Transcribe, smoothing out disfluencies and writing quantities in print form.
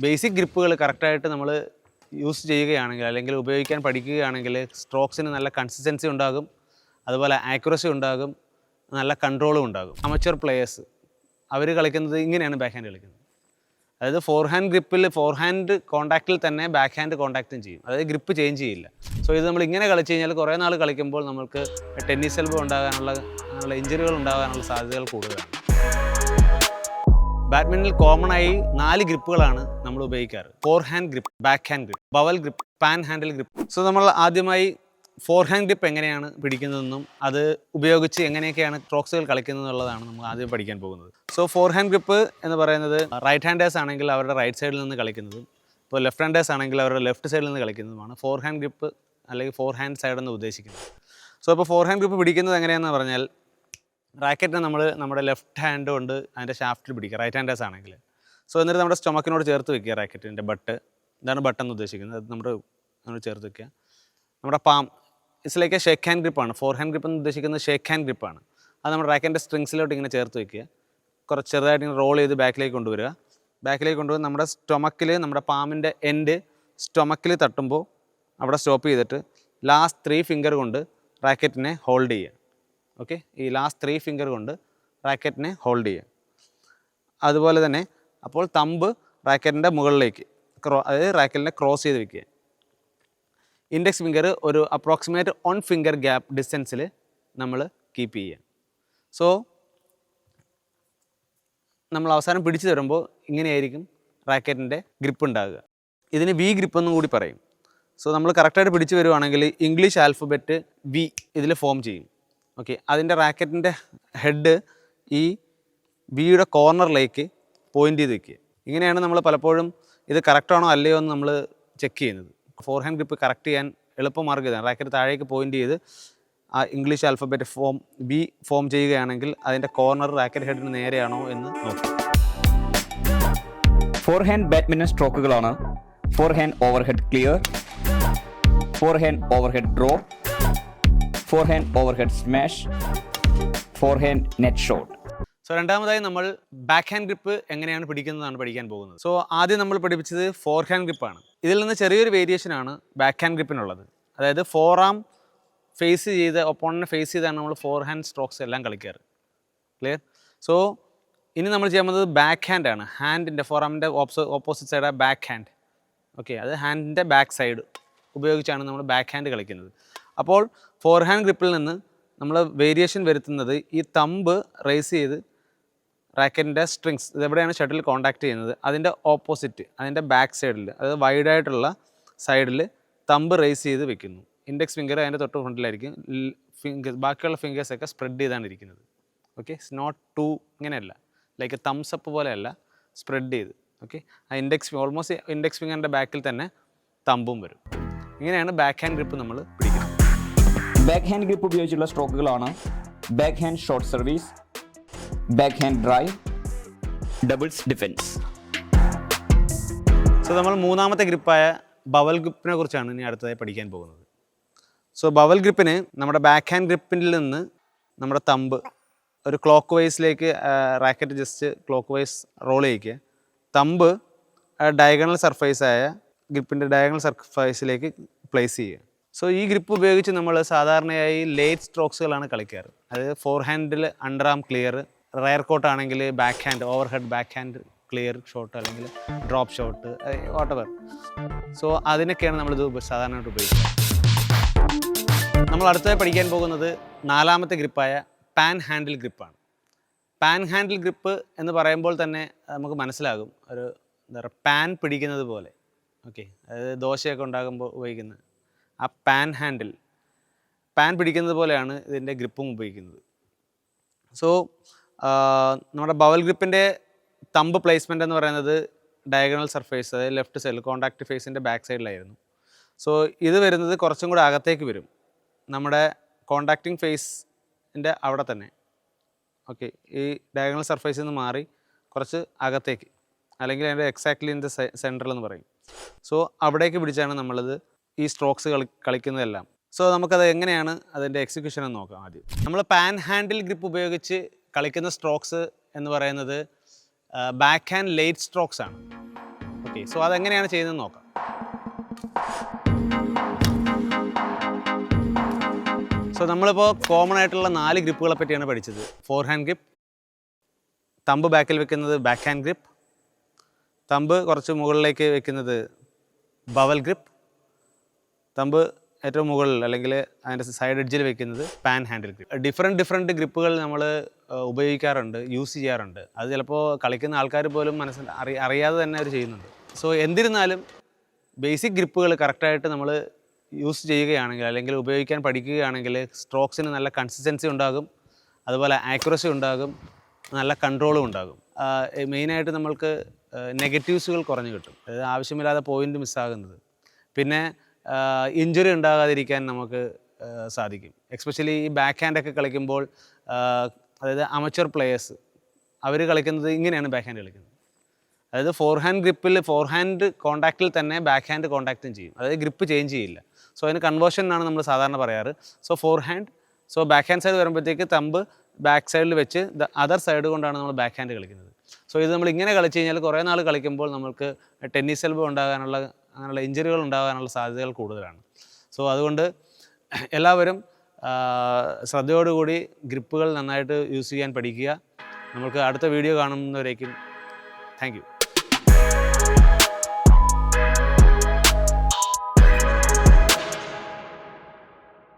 Basic ഗ്രിപ്പുകൾ കറക്റ്റായിട്ട് നമ്മൾ use ചെയ്യുകയാണെങ്കിൽ അല്ലെങ്കിൽ ഉപയോഗിക്കാൻ പഠിക്കുകയാണെങ്കിൽ സ്ട്രോക്സിന് നല്ല കൺസിസ്റ്റൻസി ഉണ്ടാകും, അതുപോലെ ആക്യുറസി ഉണ്ടാകും, നല്ല കൺട്രോളും ഉണ്ടാകും. അമച്വർ പ്ലേയേഴ്സ് അവർ കളിക്കുന്നത് ഇങ്ങനെയാണ് ബാക്ക് ഹാൻഡ് കളിക്കുന്നത്. അതായത് ഫോർ ഹാൻഡ് ഗ്രിപ്പിൽ ഫോർ ഹാൻഡ് കോൺടാക്റ്റിൽ തന്നെ ബാക്ക് ഹാൻഡ് കോൺടാക്റ്റും ചെയ്യും, അതായത് ഗ്രിപ്പ് ചേഞ്ച് ചെയ്യില്ല. സോ ഇത് നമ്മൾ ഇങ്ങനെ കളിച്ച് കഴിഞ്ഞാൽ കുറേ നാൾ കളിക്കുമ്പോൾ നമുക്ക് ടെന്നീസ് എൽബോ ഉണ്ടാകാനുള്ള ഇഞ്ചുറികൾ ഉണ്ടാകാനുള്ള സാധ്യതകൾ കൂടുതലാണ്. ബാഡ്മിൻ്റണിൽ കോമൺ ആയി 4 ഗ്രിപ്പുകളാണ് നമ്മൾ ഉപയോഗിക്കാറ്. Four hand grip, back hand grip, bowel grip, pan handle grip. So നമ്മൾ ആദ്യമായി ഫോർ ഹാൻഡ് ഗ്രിപ്പ് എങ്ങനെയാണ് പിടിക്കുന്നതെന്നും അത് ഉപയോഗിച്ച് എങ്ങനെയൊക്കെയാണ് സ്ട്രോക്സുകൾ കളിക്കുന്നതെന്നുള്ളതാണ് നമ്മൾ ആദ്യം പഠിക്കാൻ പോകുന്നത്. സോ ഫോർ ഹാൻഡ് ഗ്രിപ്പ് എന്ന് പറയുന്നത് റൈറ്റ് ഹാൻഡേഴ്സ് ആണെങ്കിൽ അവരുടെ റൈറ്റ് സൈഡിൽ നിന്ന് കളിക്കുന്നതും, ഇപ്പോൾ ലെഫ്റ്റ് ഹാൻഡേഴ്സ് ആണെങ്കിൽ അവരുടെ ലെഫ്റ്റ് സൈഡിൽ നിന്ന് കളിക്കുന്നതുമാണ് ഫോർ ഹാൻഡ് ഗ്രിപ്പ് അല്ലെങ്കിൽ ഫോർ ഹാൻഡ് സൈഡ് എന്ന് ഉദ്ദേശിക്കുന്നത്. സോ ഇപ്പോൾ ഫോർ ഹാൻഡ് ഗ്രിപ്പ് പിടിക്കുന്നത് എങ്ങനെയാണെന്ന് പറഞ്ഞാൽ റാക്കറ്റിനെ നമ്മൾ നമ്മുടെ ലെഫ്റ്റ് ഹാൻഡ് കൊണ്ട് അതിൻ്റെ ഷാഫ്റ്റിൽ പിടിക്കുക, റൈറ്റ് ഹാൻഡേഴ്സ് ആണെങ്കിൽ. സോ എന്നിട്ട് നമ്മുടെ സ്റ്റൊമക്കിനോട് ചേർത്ത് വെക്കുക റാക്കറ്റിൻ്റെ ബട്ട്. ഇതാണ് ബട്ടെന്ന് ഉദ്ദേശിക്കുന്നത്. അത് നമ്മൾ ചേർത്ത് വെക്കുക. നമ്മുടെ palm it's like a shake hand ഗ്രിപ്പാണ്. ഫോർ ഹാൻഡ് ഗ്രിപ്പ് എന്ന് ഉദ്ദേശിക്കുന്നത് ഷേക്ക് ഹാൻഡ് ഗ്രിപ്പാണ്. അത് നമ്മുടെ റാക്കറ്റിൻ്റെ സ്ട്രിങ്സിലോട്ട് ഇങ്ങനെ ചേർത്ത് വെക്കുക. കുറച്ച് ചെറുതായിട്ട് ഇങ്ങനെ റോൾ ചെയ്ത് ബാക്കിലേക്ക് കൊണ്ടുവരിക. ബാക്കിലേക്ക് കൊണ്ടുവന്ന് നമ്മുടെ സ്റ്റൊമക്കിൽ, നമ്മുടെ പാമിൻ്റെ എൻഡ് സ്റ്റൊമക്കിൽ തട്ടുമ്പോൾ അവിടെ സ്റ്റോപ്പ് ചെയ്തിട്ട് ലാസ്റ്റ് 3 ഫിംഗർ കൊണ്ട് റാക്കറ്റിനെ ഹോൾഡ് ചെയ്യുക. ഓക്കെ, ഈ ലാസ്റ്റ് 3 ഫിംഗർ കൊണ്ട് റാക്കറ്റിനെ ഹോൾഡ് ചെയ്യുക. അതുപോലെ തന്നെ അപ്പോൾ തമ്പ് റാക്കറ്റിൻ്റെ മുകളിലേക്ക് അതായത് റാക്കറ്റിനെ ക്രോസ് ചെയ്ത് വെക്കുക. ഇൻഡെക്സ് ഫിംഗർ ഒരു അപ്രോക്സിമേറ്റ് 1 ഫിംഗർ ഗ്യാപ്പ് ഡിസ്റ്റൻസിൽ നമ്മൾ കീപ്പ് ചെയ്യുക. സോ നമ്മൾ അവസാനം പിടിച്ചു തരുമ്പോൾ ഇങ്ങനെയായിരിക്കും റാക്കറ്റിൻ്റെ ഗ്രിപ്പ് ഉണ്ടാകുക. ഇതിന് വി ഗ്രിപ്പ് എന്നും കൂടി പറയും. സോ നമ്മൾ കറക്റ്റായിട്ട് പിടിച്ചു വരുവാണെങ്കിൽ ഇംഗ്ലീഷ് ആൽഫബറ്റ് വി ഇതിൽ ഫോം ചെയ്യും. ഓക്കെ, അതിൻ്റെ റാക്കറ്റിൻ്റെ ഹെഡ് ഈ വിയുടെ കോർണറിലേക്ക് പോയിൻ്റ് ചെയ്ത് വെക്കുക. ഇങ്ങനെയാണ് നമ്മൾ പലപ്പോഴും ഇത് കറക്റ്റാണോ അല്ലയോ എന്ന് നമ്മൾ ചെക്ക് ചെയ്യുന്നത്. ഫോർ ഹാൻഡ് ഗ്രിപ്പ് കറക്റ്റ് ചെയ്യാൻ എളുപ്പമാർഗ്ഗം ഇതാണ്. റാക്കറ്റ് താഴേക്ക് പോയിൻ്റ് ചെയ്ത് ആ ഇംഗ്ലീഷ് ആൽഫബറ്റ് ബി ഫോം ചെയ്യുകയാണെങ്കിൽ അതിൻ്റെ കോർണർ റാക്കറ്റ് ഹെഡിന് നേരെയാണോ എന്ന് നോക്കും. ഫോർ ഹാൻഡ് ബാഡ്മിൻ്റൺ സ്ട്രോക്കുകളാണ് forehand overhead clear, forehand overhead drop, forehand overhead smash, forehand net shot. So രണ്ടാമതായി നമ്മൾ ബാക്ക് ഹാൻഡ് ഗ്രിപ്പ് എങ്ങനെയാണ് പിടിക്കുന്നതാണ് പഠിക്കാൻ പോകുന്നത്. സോ ആദ്യം നമ്മൾ പഠിപ്പിച്ചത് ഫോർ ഹാൻഡ് ഗ്രിപ്പാണ്. ഇതിൽ നിന്ന് ചെറിയൊരു വേരിയേഷനാണ് ബാക്ക് ഹാൻഡ് ഗ്രിപ്പിനുള്ളത്. അതായത് ഫോർ ആം ഫേസ് ചെയ്ത് ഒപ്പോണൻറ്റിനെ ഫേസ് ചെയ്താണ് നമ്മൾ ഫോർ ഹാൻഡ് സ്ട്രോക്സ് എല്ലാം കളിക്കാറ്. ക്ലിയർ? സോ ഇനി നമ്മൾ ചെയ്യാൻ പോകുന്നത് ബാക്ക് ഹാൻഡാണ്. ഹാൻഡിൻ്റെ ഫോർ ആമിൻ്റെ opposite side backhand. Okay, അത് ഹാൻഡിൻ്റെ ബാക്ക് സൈഡ് ഉപയോഗിച്ചാണ് നമ്മൾ ബാക്ക് ഹാൻഡ് കളിക്കുന്നത്. അപ്പോൾ ഫോർ ഹാൻഡ് ഗ്രിപ്പിൽ നിന്ന് നമ്മൾ വേരിയേഷൻ വരുത്തുന്നത് ഈ തമ്പ് റേസ് ചെയ്ത് റാക്കറ്റിൻ്റെ സ്ട്രിങ്സ് ഇതെവിടെയാണ് ഷട്ടിൽ കോൺടാക്ട് ചെയ്യുന്നത് അതിൻ്റെ ഓപ്പോസിറ്റ്, അതിൻ്റെ ബാക്ക് സൈഡിൽ, അതായത് വൈഡായിട്ടുള്ള സൈഡിൽ തമ്പ് റേസ് ചെയ്ത് വെക്കുന്നു. ഇൻഡെക്സ് ഫിംഗർ അതിൻ്റെ തൊട്ട് ഫ്രണ്ടിലായിരിക്കും. ബാക്കിയുള്ള ഫിംഗേഴ്സൊക്കെ സ്പ്രെഡ് ചെയ്താണ് ഇരിക്കുന്നത്. ഓക്കെ, ഇറ്റ്സ് നോട്ട് ടു ഇങ്ങനെയല്ല, ലൈക്ക് തംസ് അപ്പ് പോലെയല്ല, സ്പ്രെഡ് ചെയ്ത്. ഓക്കെ, ആ ഓൾമോസ്റ്റ് ഇൻഡെക്സ് ഫിംഗറിൻ്റെ ബാക്കിൽ തന്നെ തമ്പും വരും. ഇങ്ങനെയാണ് ബാക്ക് ഹാൻഡ് ഗ്രിപ്പ് നമ്മൾ പിടിക്കുന്നത്. ബാക്ക് ഹാൻഡ് ഗ്രിപ്പ് ഉപയോഗിച്ചുള്ള സ്ട്രോക്കുകളാണ് backhand short service, backhand drive, doubles defence. So നമ്മൾ മൂന്നാമത്തെ ഗ്രിപ്പായ ബവൽ ഗ്രിപ്പിനെ കുറിച്ചാണ് ഇനി അടുത്തതായി പഠിക്കാൻ പോകുന്നത്. സോ ബവൽ ഗ്രിപ്പിന് നമ്മുടെ ബാക്ക് ഹാൻഡ് ഗ്രിപ്പിൽ നിന്ന് നമ്മുടെ തമ്പ് ഒരു ക്ലോക്ക് വൈസിലേക്ക് racket just clockwise roll ചെയ്യിക്കുക. തമ്പ് ഡയഗണൽ സർഫേസായ ഗ്രിപ്പിൻ്റെ ഡയഗണൽ സർഫേസിലേക്ക് പ്ലേസ് ചെയ്യുക. സോ ഈ ഗ്രിപ്പ് ഉപയോഗിച്ച് നമ്മൾ സാധാരണയായി ലേറ്റ് സ്ട്രോക്സുകളാണ് കളിക്കാറ്. അതായത് ഫോർ ഹാൻഡിൽ underarm clear, rear court ആണെങ്കിൽ backhand overhead backhand clear shot അല്ലെങ്കിൽ ഡ്രോപ്പ് ഷോട്ട് വാട്ടെവർ. സോ അതിനൊക്കെയാണ് നമ്മളിത് സാധാരണയായിട്ട് ഉപയോഗിക്കുന്നത്. നമ്മൾ അടുത്തതായി പഠിക്കാൻ പോകുന്നത് നാലാമത്തെ ഗ്രിപ്പായ പാൻ ഹാൻഡിൽ ഗ്രിപ്പാണ്. പാൻ ഹാൻഡിൽ ഗ്രിപ്പ് എന്ന് പറയുമ്പോൾ തന്നെ നമുക്ക് മനസ്സിലാകും ഒരു എന്താ പറയുക പാൻ പിടിക്കുന്നത് പോലെ. ഓക്കെ, അതായത് ദോശയൊക്കെ ഉണ്ടാകുമ്പോൾ ഉപയോഗിക്കുന്നത് ആ പാൻ ഹാൻഡിൽ, പാൻ പിടിക്കുന്നത് പോലെയാണ് ഇതിൻ്റെ ഗ്രിപ്പും ഉപയോഗിക്കുന്നത്. സോ നമ്മുടെ ബവൽ ഗ്രിപ്പിൻ്റെ തമ്പ് പ്ലേസ്മെൻ്റ് എന്ന് പറയുന്നത് ഡയഗണൽ സർഫേസ്, അതായത് ലെഫ്റ്റ് സൈഡിൽ കോൺടാക്റ്റ് ഫേസിൻ്റെ ബാക്ക് സൈഡിലായിരുന്നു. സോ ഇത് വരുന്നത് കുറച്ചും കൂടെ അകത്തേക്ക് വരും, നമ്മുടെ കോൺടാക്റ്റിംഗ് ഫേസിൻ്റെ അവിടെ തന്നെ. ഓക്കെ, ഈ ഡയഗണൽ സർഫേസിൽ നിന്ന് മാറി കുറച്ച് അകത്തേക്ക്, അല്ലെങ്കിൽ അതിൻ്റെ എക്സാക്ട്ലി ഇൻ ദ സെൻട്രൽ എന്ന് പറയും. സോ അവിടേക്ക് പിടിച്ചാണ് നമ്മളിത് ഈ സ്ട്രോക്സ് കളിക്കുന്നതെല്ലാം. സോ നമുക്കത് എങ്ങനെയാണ് അതിൻ്റെ എക്സിക്യൂഷൻ എന്ന് നോക്കാം ആദ്യം. നമ്മൾ പാൻ ഹാൻഡിൽ ഗ്രിപ്പ് ഉപയോഗിച്ച് കളിക്കുന്ന സ്ട്രോക്സ് എന്ന് പറയുന്നത് ബാക്ക് ഹാൻഡ് ലേറ്റ് സ്ട്രോക്സ് ആണ്. ഓക്കെ, സോ അതെങ്ങനെയാണ് ചെയ്യുന്നത് നോക്കാം. സോ നമ്മളിപ്പോൾ കോമൺ ആയിട്ടുള്ള 4 ഗ്രിപ്പുകളെ പറ്റിയാണ് പഠിച്ചത്. ഫോർ ഹാൻഡ് ഗ്രിപ്പ്, തമ്പ് ബാക്കിൽ വെക്കുന്നത് ബാക്ക് ഹാൻഡ് ഗ്രിപ്പ്, തമ്പ് കുറച്ച് മുകളിലേക്ക് വെക്കുന്നത് ബവൽ ഗ്രിപ്പ്, തമ്പ് ഏറ്റവും മുകളിൽ അല്ലെങ്കിൽ അതിൻ്റെ സൈഡ് എഡ്ജിൽ വെക്കുന്നത് പാൻ ഹാൻഡിൽ ഗ്രിപ്പ്. ഡിഫറെൻറ്റ് ഗ്രിപ്പുകൾ നമ്മൾ ഉപയോഗിക്കാറുണ്ട്, യൂസ് ചെയ്യാറുണ്ട്. അത് ചിലപ്പോൾ കളിക്കുന്ന ആൾക്കാർ പോലും അറിയാതെ തന്നെ അവർ ചെയ്യുന്നുണ്ട്. സോ എന്നിരുന്നാലും ബേസിക് ഗ്രിപ്പുകൾ കറക്റ്റായിട്ട് നമ്മൾ യൂസ് ചെയ്യുകയാണെങ്കിൽ അല്ലെങ്കിൽ ഉപയോഗിക്കാൻ പഠിക്കുകയാണെങ്കിൽ സ്ട്രോക്സിന് നല്ല കൺസിസ്റ്റൻസി ഉണ്ടാകും, അതുപോലെ ആക്യുറസി ഉണ്ടാകും, നല്ല കൺട്രോളും ഉണ്ടാകും. മെയിനായിട്ട് നമ്മൾക്ക് നെഗറ്റീവ്സുകൾ കുറഞ്ഞു കിട്ടും, അതായത് ആവശ്യമില്ലാതെ പോയിൻ്റ് മിസ്സാകുന്നത്. പിന്നെ ഇഞ്ചുറി ഉണ്ടാകാതിരിക്കാൻ നമുക്ക് സാധിക്കും. എക്സ്പെഷ്യലി ഈ ബാക്ക് ഹാൻഡൊക്കെ കളിക്കുമ്പോൾ അതായത് അമച്വർ പ്ലെയേഴ്സ് അവർ കളിക്കുന്നത് ഇങ്ങനെയാണ് ബാക്ക് ഹാൻഡ് കളിക്കുന്നത്. അതായത് ഫോർ ഹാൻഡ് ഗ്രിപ്പിൽ ഫോർ ഹാൻഡ് കോൺടാക്റ്റിൽ തന്നെ ബാക്ക് ഹാൻഡ് കോൺടാക്റ്റും ചെയ്യും, അതായത് ഗ്രിപ്പ് ചേഞ്ച് ചെയ്യില്ല. സോ അതിന് കൺവേർഷൻ എന്നാണ് നമ്മൾ സാധാരണ പറയാറ്. So four hand, so back hand side വരുമ്പോഴത്തേക്ക് തമ്പ് ബാക്ക് സൈഡിൽ വെച്ച് അതർ സൈഡ് കൊണ്ടാണ് നമ്മൾ ബാക്ക് ഹാൻഡ് കളിക്കുന്നത്. സോ ഇത് നമ്മൾ ഇങ്ങനെ കളിച്ച് കഴിഞ്ഞാൽ കുറേ നാൾ കളിക്കുമ്പോൾ നമുക്ക് ടെന്നീസ് എൽബോ ഉണ്ടാകാനുള്ള അങ്ങനെയുള്ള ഇഞ്ചുറികൾ ഉണ്ടാകാനുള്ള സാധ്യതകൾ കൂടുതലാണ്. സോ അതുകൊണ്ട് എല്ലാവരും ശ്രദ്ധയോടുകൂടി ഗ്രിപ്പുകൾ നന്നായിട്ട് യൂസ് ചെയ്യാൻ പഠിക്കുക. നമുക്ക് അടുത്ത വീഡിയോ കാണുന്നവരേക്കും താങ്ക് യു.